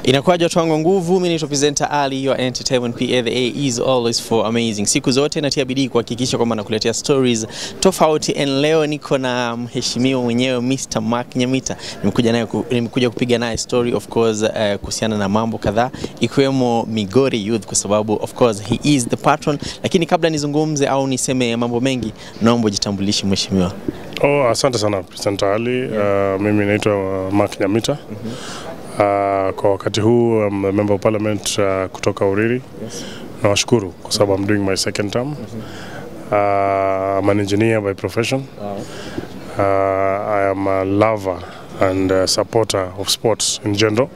Inakuwaje watu wangu nguvu, mimi ni presenter Ali, your entertainment PA. The A is always for amazing. Siku zote natia bidii kuhakikisha kwamba nakuletea stories tofauti, and leo niko na mheshimiwa mwenyewe Mr. Nyamita. Nimekuja kupiga naye story of course kuhusiana na mambo kadhaa ikiwemo Migori Youth, kwa sababu of course he is the patron. Lakini kabla nizungumze au niseme mambo mengi, naomba jitambulishe mheshimiwa. Asante sana presenter Ali. Mimi naitwa Nyamita. Kwa wakati huu I'm a member of parliament kutoka Uriri. Nawashukuru kwa sababu I'm doing my second term. I'm an engineer by profession. I am a lover and supporter of sports in general.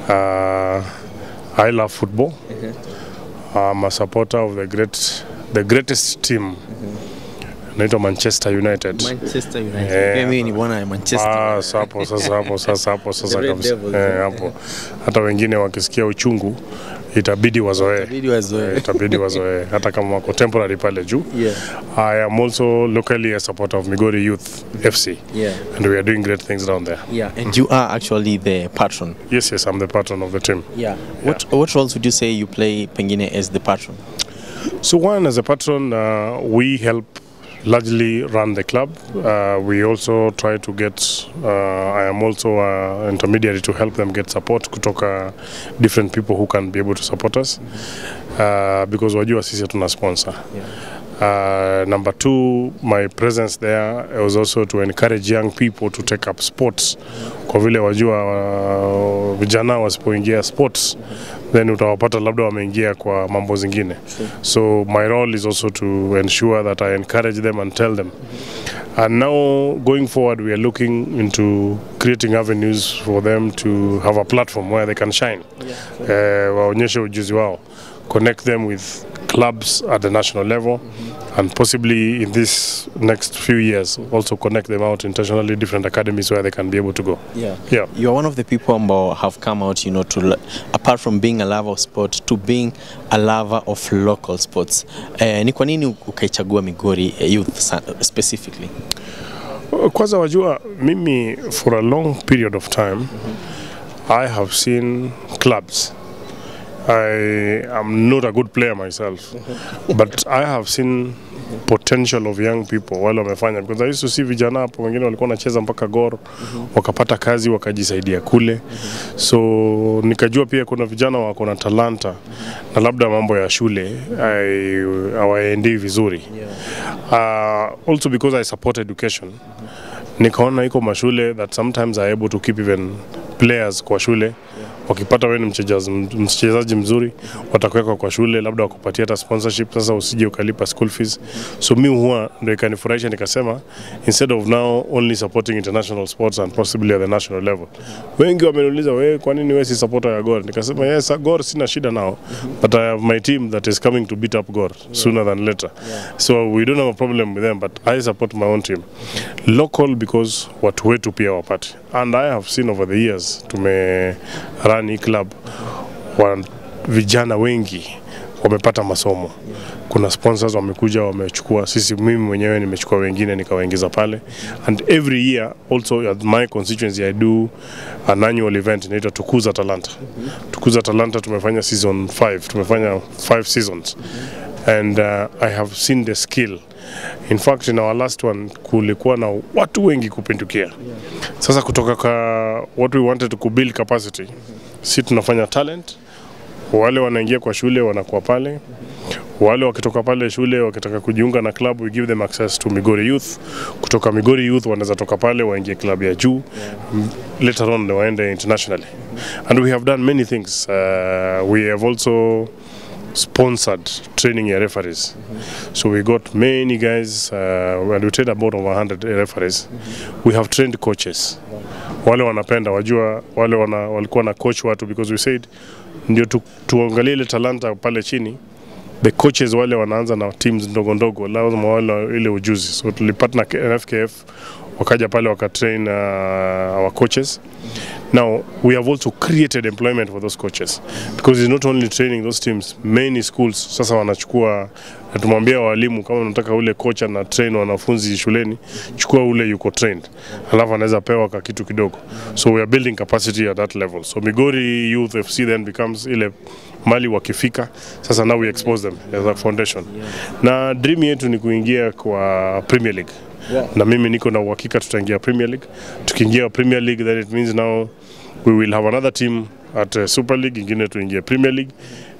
I love football. I'm a supporter of the greatest team. Naitwa Manchester United. Manchester United. Mimi ni bwana ya Manchester. Sasa kabisa. Hapo. Hata wengine wakisikia uchungu itabidi wazoee. Itabidi wazoee hata kama wako temporary pale juu. I am also locally a supporter of Migori Youth FC. And we are doing great things down there. And you are actually the patron. Yes, I'm the patron of the team. What roles would you say you play pengine as the patron? So one, as a patron, we help largely run the club. We also try to get, I am also an intermediary to help them get support kutoka different people who can be able to support us, because wajua sisi tuna sponsor. Number two, my presence there was also to encourage young people to take up sports. Kwa vile wajua vijana wasipoingia sports, then utawapata labda wameingia kwa mambo zingine. So my role is also to ensure that I encourage them and tell them. And now going forward, we are looking into creating avenues for them to have a platform where they can shine. Waonyeshe ujuzi wao. Connect them with clubs at the national level, and possibly in this next few years also connect them out intentionally different academies where they can be able to go. You are one of the people who have come out, to apart from being a lover of sport, to being a lover of local sports. Ni kwa nini ukaichagua Migori Youth specifically? Kwanza wajua mimi for a long period of time I have seen clubs. I am not a good player myself, but I have seen potential of young people wale wamefanya, because I used to see vijana hapo wengine walikuwa wanacheza mpaka Gor, wakapata kazi wakajisaidia kule. So nikajua pia kuna vijana wako na talanta na labda mambo ya shule hawaendi vizuri. Also because I support education, nikaona iko mashule that sometimes are able to keep even players kwa shule. Wakipata wewe ni mchezaji mzuri, watakuweka kwa shule, labda wakupatia hata sponsorship, sasa usije ukalipa school fees. So mimi huwa ndio ikanifurahisha, nikasema instead of now only supporting international sports and possibly at the national level. Wengi wameniuliza wewe kwa nini wewe si supporter ya Gor? Nikasema yes, Gor sina shida nao, but I have my team that is coming to beat up Gor sooner than later. So we don't have a problem with them, but I support my own team. Local because watu wetu pia wapate. And I have seen over the years rani club vijana wengi wamepata masomo. Kuna sponsors wamekuja wamechukua, mimi mwenyewe nimechukua wengine nikawaingiza pale. And every year also at my constituency I do an annual event inaitwa Tukuza Talanta. Tukuza Talanta tumefanya season 5, tumefanya 5 seasons. And I have seen the skill. In fact, in our last one kulikuwa na watu wengi kupindukia. Sasa kutoka kwa what we wanted to build capacity, si tunafanya talent. Wale wanaingia kwa shule wanakuwa pale. Wale wakitoka pale shule wakitaka kujiunga na club, we give them access to Migori Youth. Kutoka Migori Youth wanaweza toka pale waingie club ya juu. Later on waende internationally. And we have done many things. We have also sponsored training referees. So we got many guys, and we trained about over 100 referees. We have trained coaches. Wale wanapenda, wajua, wale walikuwa na coach watu, because we said, ndio tuangalie ile talanta pale chini. The coaches wale wanaanza na teams ndogo ndogo, lazima wale ile ujuzi. So tulipata na FKF wakaja pale wakatrain our coaches. Now, we have also created employment for those coaches because it's not only training those teams, many schools sasa wanachukua, tumwambia walimu kama unataka ule coach na train wanafunzi shuleni, chukua ule yuko trained, alafu anaweza pewa kwa kitu kidogo. So we are building capacity at that level. So Migori Youth FC then becomes ile mali wakifika, sasa now we expose them as a foundation. Na dream yetu ni kuingia kwa Premier League. Na mimi niko na uhakika tutaingia Premier League. Tukiingia Premier League, then it means now we will have another team at Super League, ingine tuingie Premier League.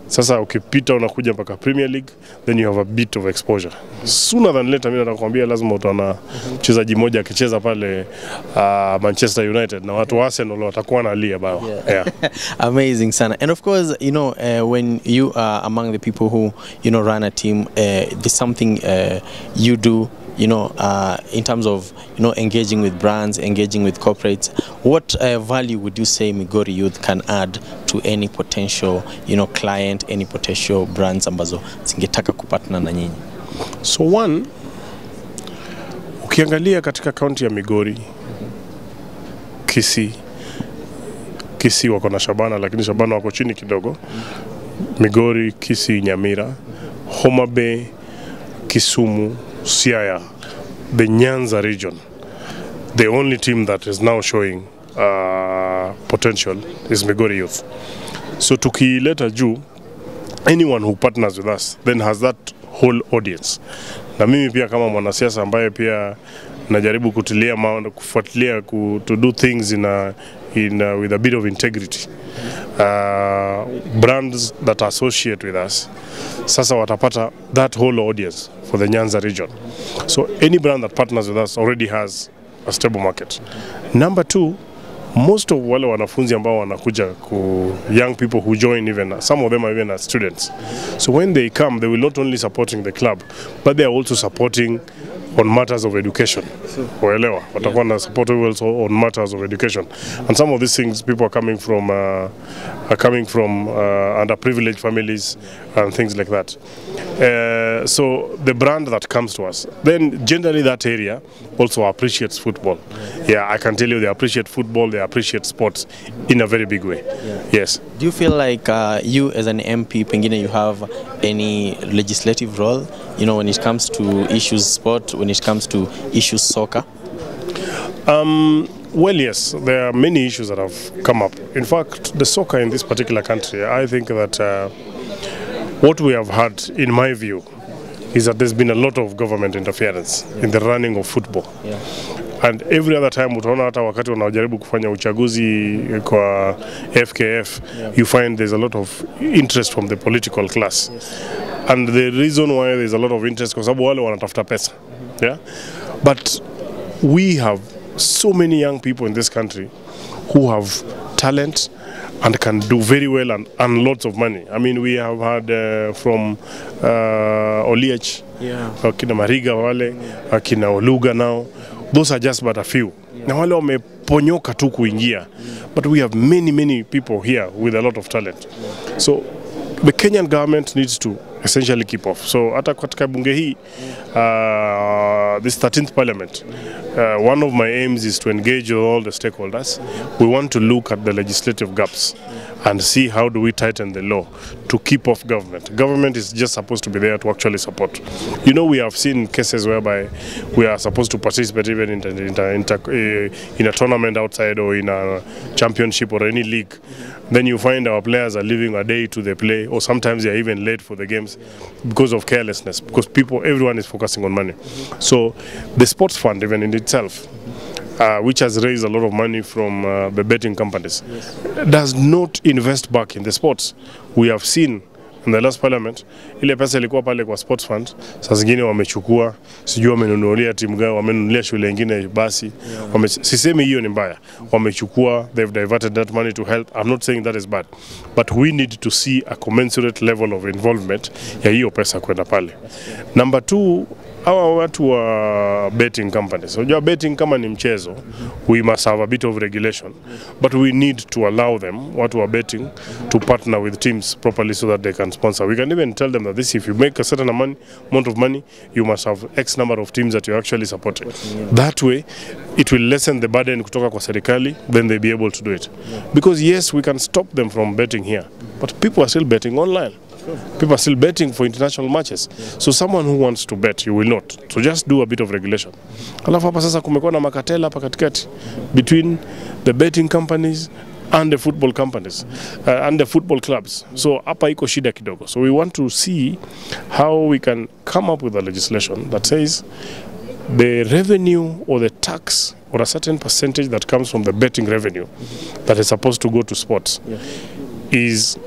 Sasa ukipita unakuja mpaka Premier League, then you have a bit of exposure. Sooner than later, mimi nakwambia lazima utaona mchezaji mmoja akicheza pale Manchester United na watu wa Arsenal watakuwa na lia bao. Yeah. Amazing sana. And of course, you know, when you are among the people who, you know, run a team, there's something you do, you know, in terms of, you know, engaging with brands, engaging with corporates. What value would you say Migori Youth can add to any potential, you know, client, any potential brands ambazo zingetaka kupatana na nyinyi? So one, ukiangalia katika kaunti ya Migori, Kisii wako na Shabana, lakini Shabana wako chini kidogo. Migori, Kisii, Nyamira, Homa Bay, Kisumu, Siaya, the Nyanza region, the only team that is now showing potential is Migori Youth. So tukileta juu, anyone who partners with us then has that whole audience. Na mimi pia kama mwanasiasa ambaye pia najaribu kutilia kufuatilia to do things with a bit of integrity. Brands that associate with us, sasa watapata that whole audience for the Nyanza region. So any brand that partners with us already has a stable market. Number two, most of wale wanafunzi ambao wanakuja young people who join, even some of them are even as students. So when they come, they will not only supporting the club, but they are also supporting on matters of education. Waelewa, watakuwa na support also on matters of education. And some of these things, people are coming from underprivileged families and things like that. So the brand that comes to us, then generally that area also appreciates football. Yeah, I can tell you they appreciate football, they appreciate sports in a very big way. Yes. Do you feel like you as an MP, pengine, you have any legislative role, you know, when it comes to issues sport, when it comes to issues soccer? Well, yes, there are many issues that have come up. In fact, the soccer in this particular country, I think that what we have had, in my view, is that there's been a lot of government interference in the running of football. And every other time, utaona hata wakati wanajaribu kufanya uchaguzi kwa FKF, you find there's a lot of interest from the political class. And the reason why there's a lot of interest, kwa sababu wale wanatafuta pesa. Yeah? But we have so many young people in this country who have talent and can do very well and earn lots of money. I mean, we have had from Oliech, akina Mariga wale, akina Oluga now. Those are just but a few. Na wale wameponyoka tu kuingia. But we have many people here with a lot of talent. So the Kenyan government needs to essentially keep off. So hata katika bunge hii, this 13th parliament, one of my aims is to engage with all the stakeholders. We want to look at the legislative gaps and see how do we tighten the law to keep off government. Government is just supposed to be there to actually support. You know, we have seen cases whereby we are supposed to participate even in a tournament outside or in a championship or any league. Then you find our players are leaving a day to the play, or sometimes they are even late for the games because of carelessness, because everyone is focusing on money. So the sports fund even in itself, which has raised a lot of money from the betting companies, does not invest back in the sports. We have seen in the last parliament, ile pesa ilikuwa pale kwa sports fund, sasa zingine wamechukua, sijui wamenunulia timu gani, wamenunulia shule nyingine basi. Sisemi hiyo ni mbaya. Wamechukua, they've diverted that money to help. I'm not saying that is bad. But we need to see a commensurate level of involvement ya hiyo pesa kwenda pale. Number two, hawa watu wa betting companies. Unajua betting kama ni mchezo, we must have a bit of regulation, but we need to allow them, watu wa betting, to partner with teams properly so that they can sponsor. We can even tell them that this, if you make a certain amount of money, you must have X number of teams that you're actually supporting. That way, it will lessen the burden kutoka kwa serikali, then they'll be able to do it. Because yes, we can stop them from betting here, but people are still betting online. People are still betting for international matches. So someone who wants to bet, you will not. So just do a bit of regulation. Alafu hapa sasa kumekuwa na makatela hapa katikati between the betting companies and the football companies and the football clubs. So hapa iko shida kidogo. So we want to see how we can come up with a legislation that says the revenue or the tax or a certain percentage that comes from the betting revenue that is supposed to go to sports is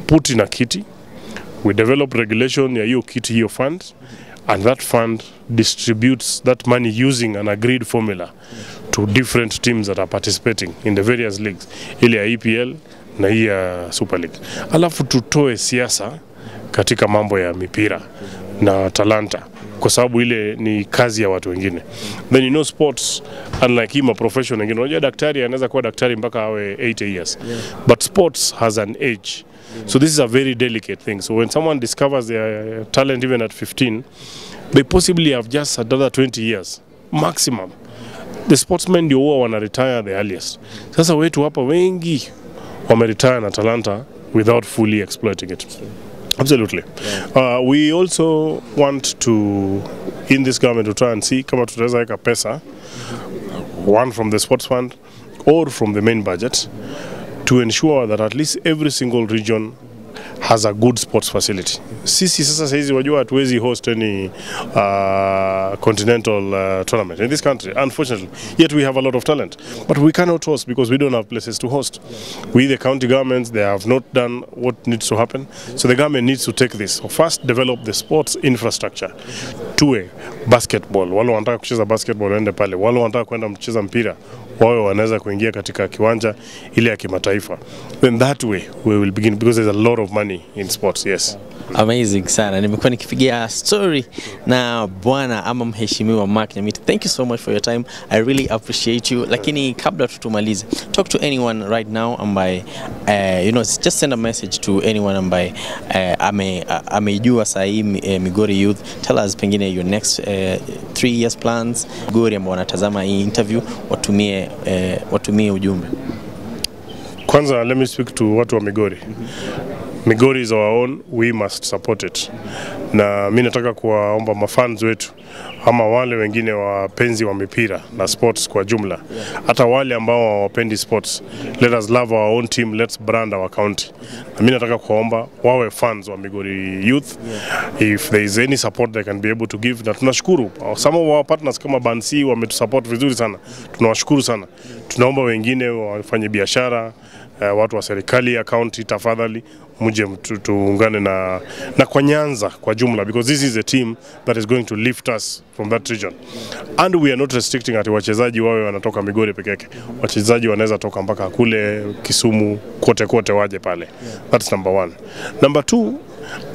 put in a kitty. We develop regulation ya hiyo kitty, hiyo fund, and that fund distributes that money using an agreed formula to different teams that are participating in the various leagues, ile ya EPL na hii ya Super League. Alafu tutoe siasa katika mambo ya mipira na talanta, kwa sababu ile ni kazi ya watu wengine. Then you know sports, unlike hima profession wengine, unajua daktari anaweza kuwa daktari mpaka awe 80 years, but sports has an age. So this is a very delicate thing. So when someone discovers their talent even at 15, they possibly have just another 20 years maximum. The sportsmen ndio huwa wana retire the earliest. Sasa wetu hapa wengi wameretire na talanta without fully exploiting it. Absolutely. We also want to, in this government, to try and see kama tutaweza weka pesa, one from the sports fund or from the main budget, to ensure that at least every single region has a good sports facility. Sisi sasa saizi wajua hatuwezi host any continental tournament in this country, unfortunately. Yet we have a lot of talent, but we cannot host because we don't have places to host. We, the county governments, they have not done what needs to happen. So the government needs to take this. So first, develop the sports infrastructure. Tuwe basketball, wale wanataka kucheza basketball waende pale, wale wanataka kwenda kucheza mpira wawe wanaweza kuingia katika kiwanja ile ya kimataifa. Then that way we will begin, because there's a lot of money in sports. Yes. Amazing sana. Nimekuwa nikipigia story na bwana ama mheshimiwa Mark Nyamita. Thank you so much for your time. I really appreciate you. Lakini kabla tutumalize, talk to anyone right now ambaye just send a message to anyone ambaye amejua sahi Migori Youth. Tell us pengine your next 3 years plans. Migori ambao wanatazama hii interview watumie ujumbe. Kwanza, let me speak to watu wa Migori. Migori is our own, we must support it. Na mimi nataka kuwaomba mafans wetu ama wale wengine wapenzi wa mipira na sports kwa jumla, hata wale ambao hawapendi sports, let us love our own team, let's brand our county. Na mimi nataka kuwaomba wawe fans wa Migori Youth. If there is any support they can be able to give, na tunashukuru some of our partners kama Bansi wametusupport vizuri sana, tunawashukuru sana. Tunaomba wengine wafanye biashara, watu wa serikali ya county, tafadhali muje tuungane na kwa Nyanza kwa jumla, because this is a team that is going to lift us from that region. And we are not restricting ati wachezaji wawe wanatoka Migori peke yake. Wachezaji wanaweza toka mpaka kule Kisumu, kote waje pale. That's number 1. Number 2,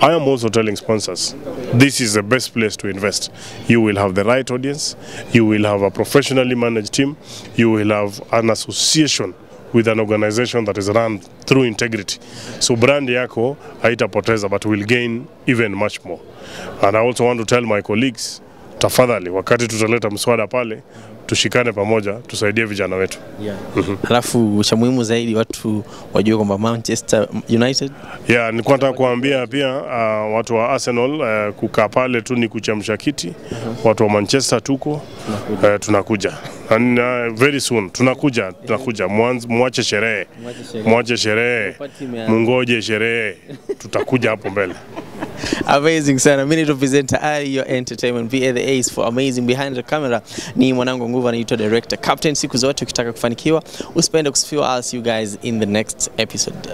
I am also telling sponsors, this is the best place to invest. You will have the right audience, you will have a professionally managed team, you will have an association with an organization that is run through integrity. So brand yako haitapoteza, but will gain even much more. And I also want to tell my colleagues, tafadhali wakati tutaleta mswada pale, tushikane pamoja, tusaidie vijana wetu. Alafu cha muhimu zaidi watu wajue kwamba Manchester United. Nilikuwa nataka kuambia pia watu wa Arsenal kukaa pale tu ni kuchemsha kiti. Watu wa Manchester tunakuja. And very soon tunakuja. Mwache sherehe. Mungoje sherehe. Tutakuja hapo mbele. Amazing sana. Mimi ni presenter Ali, your entertainment via the Ace for amazing behind the camera. Ni mwanangu nguvu anaitwa director Captain. Siku zote ukitaka kufanikiwa usipende kusifiwa. I'll see you guys in the next episode.